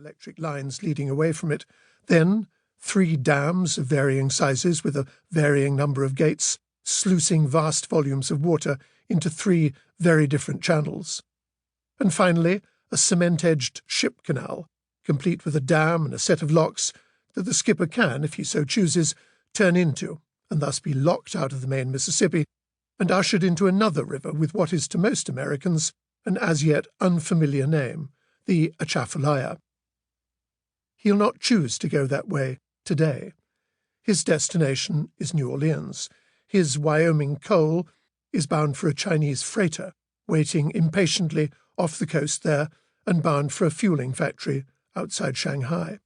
electric lines leading away from it, then 3 dams of varying sizes with a varying number of gates, sluicing vast volumes of water into 3 very different channels. And finally, a cement-edged ship canal, complete with a dam and a set of locks that the skipper can, if he so chooses, turn into, and thus be locked out of the main Mississippi and ushered into another river with what is to most Americans an as yet unfamiliar name, the Atchafalaya. He'll not choose to go that way today. His destination is New Orleans. His Wyoming coal is bound for a Chinese freighter, waiting impatiently off the coast there and bound for a fueling factory outside Shanghai.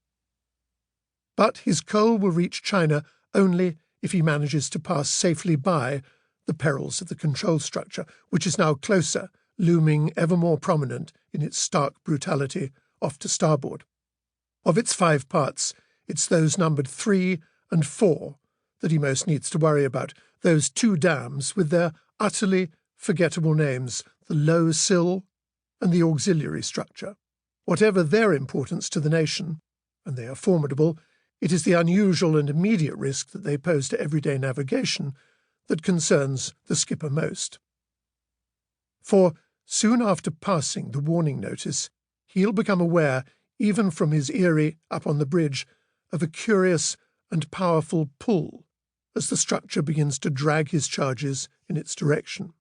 But his coal will reach China only if he manages to pass safely by the perils of the control structure, which is now closer, looming ever more prominent in its stark brutality off to starboard. Of its 5 parts, it's those numbered 3 and 4 that he most needs to worry about, those 2 dams with their utterly forgettable names, the low sill and the auxiliary structure. Whatever their importance to the nation, and they are formidable, it is the unusual and immediate risk that they pose to everyday navigation that concerns the skipper most. For soon after passing the warning notice, he'll become aware, even from his eyrie up on the bridge, of a curious and powerful pull as the structure begins to drag his charges in its direction.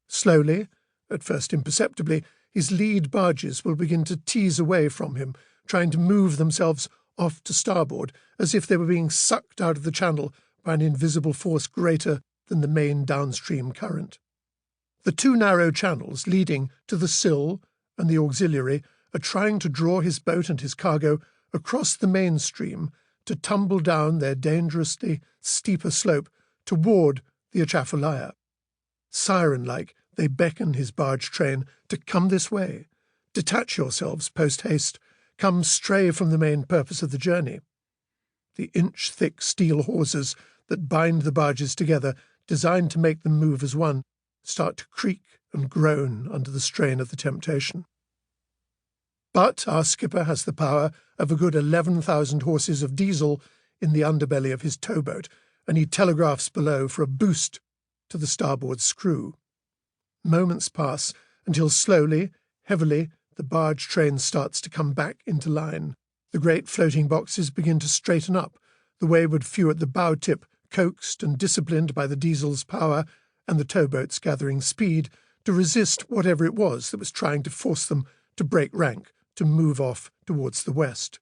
Slowly, at first imperceptibly, his lead barges will begin to tease away from him, trying to move themselves off to starboard, as if they were being sucked out of the channel by an invisible force greater than the main downstream current. The 2 narrow channels leading to the sill and the auxiliary are trying to draw his boat and his cargo across the main stream to tumble down their dangerously steeper slope toward the Atchafalaya. Siren-like, they beckon his barge train to come this way. Detach yourselves post-haste. Come stray from the main purpose of the journey. The inch-thick steel hawsers that bind the barges together, designed to make them move as one, start to creak and groan under the strain of the temptation. But our skipper has the power of a good 11,000 horses of diesel in the underbelly of his towboat, and he telegraphs below for a boost to the starboard screw. Moments pass until slowly, heavily, the barge train starts to come back into line. The great floating boxes begin to straighten up, the wayward few at the bow tip, coaxed and disciplined by the diesel's power and the towboat's gathering speed, to resist whatever it was that was trying to force them to break rank, to move off towards the west.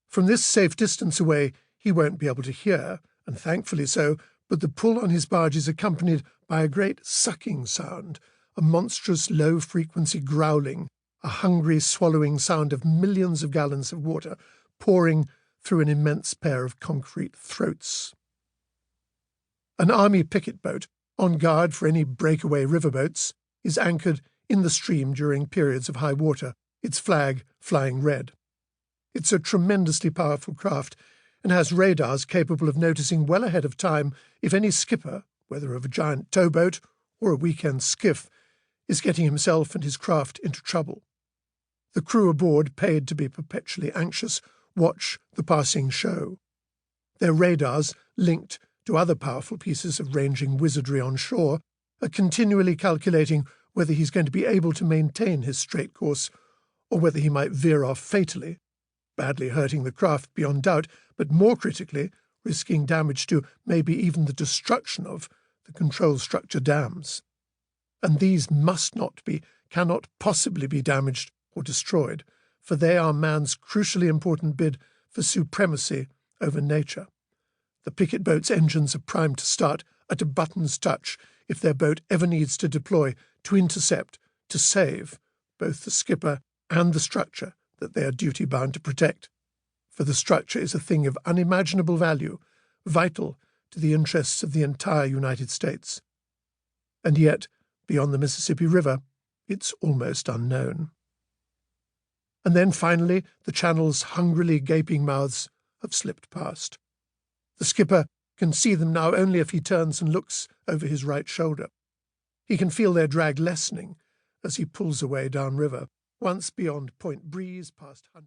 From this safe distance away he won't be able to hear, and thankfully so, but the pull on his barge is accompanied by a great sucking sound, a monstrous low-frequency growling, a hungry swallowing sound of millions of gallons of water pouring through an immense pair of concrete throats. An army picket boat, on guard for any breakaway riverboats, is anchored in the stream during periods of high water, its flag flying red. It's a tremendously powerful craft and has radars capable of noticing well ahead of time if any skipper, whether of a giant towboat or a weekend skiff, is getting himself and his craft into trouble. The crew aboard, paid to be perpetually anxious, watch the passing show. Their radars, linked to other powerful pieces of ranging wizardry on shore, are continually calculating whether he's going to be able to maintain his straight course or whether he might veer off fatally, badly hurting the craft beyond doubt, but more critically, risking damage to, maybe even the destruction of, the control structure dams. And these must not be, cannot possibly be damaged or destroyed, for they are man's crucially important bid for supremacy over nature. The picket boat's engines are primed to start at a button's touch if their boat ever needs to deploy, to intercept, to save both the skipper and the structure that they are duty-bound to protect. For the structure is a thing of unimaginable value, vital to the interests of the entire United States. And yet, beyond the Mississippi River, it's almost unknown. And then finally, the channel's hungrily gaping mouths have slipped past. The skipper can see them now only if he turns and looks over his right shoulder. He can feel their drag lessening as he pulls away downriver, once beyond Point Breeze past Hunter.